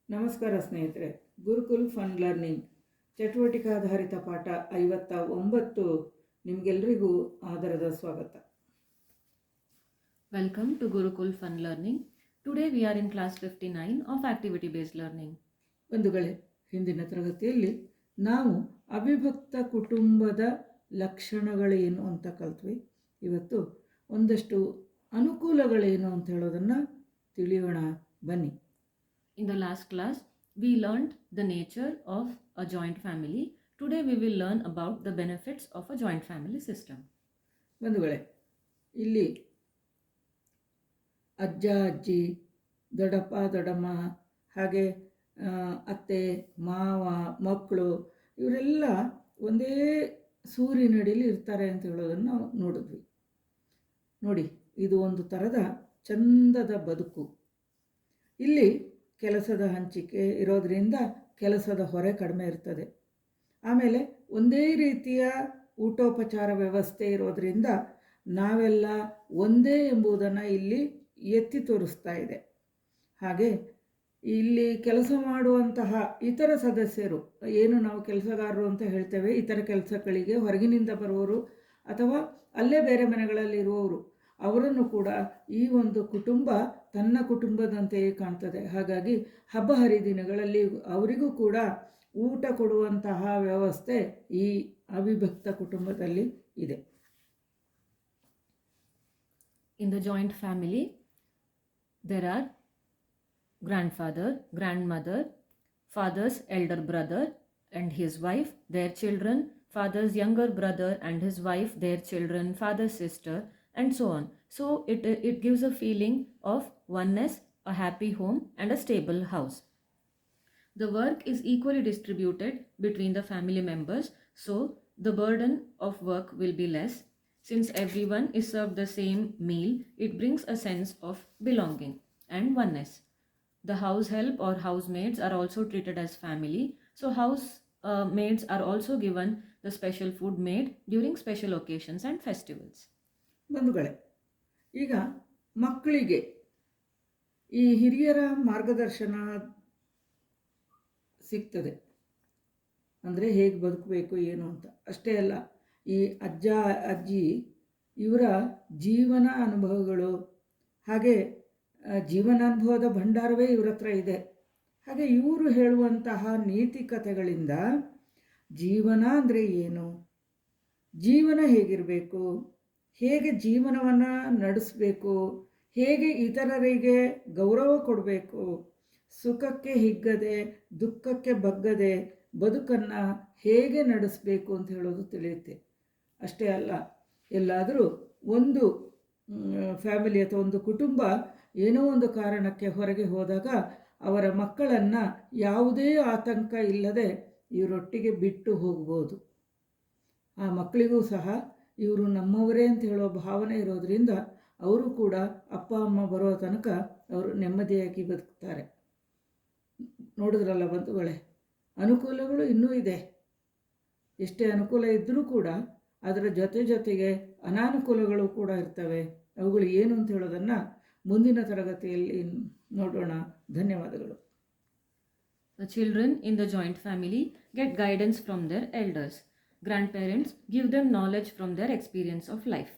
ನಮಸ್ಕಾರ ಸ್ನೇಹಿತರೆ. Gurukul fun learning ಚಟುವಟಿಕಾಧಾರಿತ ಪಾಠ 59 ನಿಮಗೆಲ್ಲರಿಗೂ ಆದರದ ಸ್ವಾಗತ. Welcome to Gurukul Fun Learning. Today we are in class 59 of activity based learning. ಬಂಧುಗಳೇ, ಹಿಂದಿನ ತರಗತಿಯಲ್ಲಿ ನಾವು ಅವಿಭಕ್ತ ಕುಟುಂಬದ ಲಕ್ಷಣಗಳೇನು ಅಂತ ಕಲ್ತ್ವಿ. ಇವತ್ತು ಒಂದಷ್ಟು ಅನುಕೂಲಗಳೇನು ಅಂತ ಹೇಳೋದನ್ನು ತಿಳಿಯೋಣ ಬನ್ನಿ. In the last class, we learned the nature of a joint family. Today we will learn about the benefits of a joint family system. ಬಂಧುಗಳೇ, ಇಲ್ಲಿ ಅಜ್ಜ ಅಜ್ಜಿ, ದೊಡ್ಡಪ್ಪ ದೊಡ್ಡಮ್ಮ, ಹಾಗೆ ಅತ್ತೆ ಮಾವ ಮಕ್ಕಳು ಇವರೆಲ್ಲ ಒಂದೇ ಸೂರಿನಡಿಯಲ್ಲಿ ಇರ್ತಾರೆ ಅಂತ ಹೇಳೋದನ್ನು ನಾವು ನೋಡಿದ್ವಿ. ನೋಡಿ, ಇದು ಒಂದು ಥರದ ಚಂದದ ಬದುಕು. ಇಲ್ಲಿ ಕೆಲಸದ ಹಂಚಿಕೆ ಇರೋದರಿಂದ ಕೆಲಸದ ಹೊರೆ ಕಡಿಮೆ ಇರ್ತದೆ. ಆಮೇಲೆ ಒಂದೇ ರೀತಿಯ ಊಟೋಪಚಾರ ವ್ಯವಸ್ಥೆ ಇರೋದರಿಂದ ನಾವೆಲ್ಲ ಒಂದೇ ಎಂಬುದನ್ನು ಇಲ್ಲಿ ಎತ್ತಿ ತೋರಿಸ್ತಾ ಇದೆ. ಹಾಗೆ ಇಲ್ಲಿ ಕೆಲಸ ಮಾಡುವಂತಹ ಇತರ ಸದಸ್ಯರು, ಏನು ನಾವು ಕೆಲಸಗಾರರು ಅಂತ ಹೇಳ್ತೇವೆ, ಇತರ ಕೆಲಸಗಳಿಗೆ ಹೊರಗಿನಿಂದ ಬರುವವರು ಅಥವಾ ಅಲ್ಲೇ ಬೇರೆ ಮನೆಗಳಲ್ಲಿರುವವರು, ಅವರನ್ನು ಕೂಡ ಈ ಒಂದು ಕುಟುಂಬ ತನ್ನ ಕುಟುಂಬದಂತೆಯೇ ಕಾಣ್ತದೆ. ಹಾಗಾಗಿ ಹಬ್ಬ ಹರಿದಿನಗಳಲ್ಲಿ ಅವರಿಗೂ ಕೂಡ ಊಟ ಕೊಡುವಂತಹ ವ್ಯವಸ್ಥೆ ಈ ಅವಿಭಕ್ತ ಕುಟುಂಬದಲ್ಲಿ ಇದೆ. In the joint family, there are grandfather, grandmother, father's elder brother and his wife, their children, father's younger brother and his wife, their children, father's sister, and so on. So it gives a feeling of oneness, a happy home and a stable house. The work is equally distributed between the family members, so the burden of work will be less. Since everyone is served the same meal, it brings a sense of belonging and oneness. The house help or housemaids are also treated as family, so maids are also given the special food made during special occasions and festivals. ಬಂಧುಗಳೇ, ಈಗ ಮಕ್ಕಳಿಗೆ ಈ ಹಿರಿಯರ ಮಾರ್ಗದರ್ಶನ ಸಿಗ್ತದೆ. ಅಂದರೆ ಹೇಗೆ ಬದುಕಬೇಕು ಏನು ಅಂತ. ಅಷ್ಟೇ ಅಲ್ಲ, ಈ ಅಜ್ಜ ಅಜ್ಜಿ ಇವರ ಜೀವನ ಅನುಭವಗಳು, ಹಾಗೆ ಜೀವನಾನುಭವದ ಭಂಡಾರವೇ ಇವರ ಹತ್ರ ಇದೆ. ಹಾಗೆ ಇವರು ಹೇಳುವಂತಹ ನೀತಿ ಕಥೆಗಳಿಂದ ಜೀವನ ಅಂದರೆ ಏನು, ಜೀವನ ಹೇಗಿರಬೇಕು, ಹೇಗೆ ಜೀವನವನ್ನು ನಡೆಸಬೇಕು, ಹೇಗೆ ಇತರರಿಗೆ ಗೌರವ ಕೊಡಬೇಕು, ಸುಖಕ್ಕೆ ಹಿಗ್ಗದೆ ದುಃಖಕ್ಕೆ ಬಗ್ಗದೆ ಬದುಕನ್ನು ಹೇಗೆ ನಡೆಸಬೇಕು ಅಂತ ಹೇಳೋದು ತಿಳಿಯುತ್ತೆ. ಅಷ್ಟೇ ಅಲ್ಲ, ಎಲ್ಲಾದರೂ ಒಂದು ಫ್ಯಾಮಿಲಿ ಅಥವಾ ಒಂದು ಕುಟುಂಬ ಏನೋ ಒಂದು ಕಾರಣಕ್ಕೆ ಹೊರಗೆ ಹೋದಾಗ ಅವರ ಮಕ್ಕಳನ್ನು ಯಾವುದೇ ಆತಂಕ ಇಲ್ಲದೆ ಇವರೊಟ್ಟಿಗೆ ಬಿಟ್ಟು ಹೋಗ್ಬೋದು. ಆ ಮಕ್ಕಳಿಗೂ ಸಹ ಇವರು ನಮ್ಮವರೇ ಅಂತ ಹೇಳೋ ಭಾವನೆ ಇರೋದರಿಂದ ಅವರು ಕೂಡ ಅಪ್ಪ ಅಮ್ಮ ಬರೋ ತನಕ ಅವರು ನೆಮ್ಮದಿಯಾಗಿ ಬದುಕ್ತಾರೆ. ನೋಡಿದ್ರಲ್ಲ ಬಂಧುಗಳೇ, ಅನುಕೂಲಗಳು ಇನ್ನೂ ಇದೆ. ಎಷ್ಟೇ ಅನುಕೂಲ ಇದ್ದರೂ ಕೂಡ ಅದರ ಜೊತೆಗೆ ಅನಾನುಕೂಲಗಳು ಕೂಡ ಇರ್ತವೆ. ಅವುಗಳು ಏನು ಅಂತ ಹೇಳೋದನ್ನು ಮುಂದಿನ ತರಗತಿಯಲ್ಲಿ ನೋಡೋಣ. ಧನ್ಯವಾದಗಳು. The children in the joint family get guidance from their elders. Grandparents give them knowledge from their experience of life.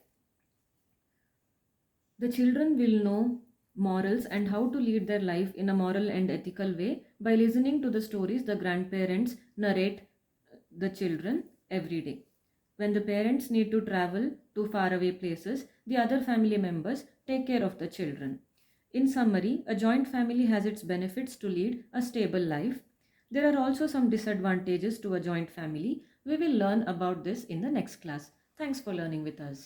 The children will know morals and how to lead their life in a moral and ethical way by listening to the stories the grandparents narrate the children every day. When the parents need to travel to faraway places, the other family members take care of the children. In summary, a joint family has its benefits to lead a stable life. There are also some disadvantages to a joint family. We will learn about this in the next class. Thanks for learning with us.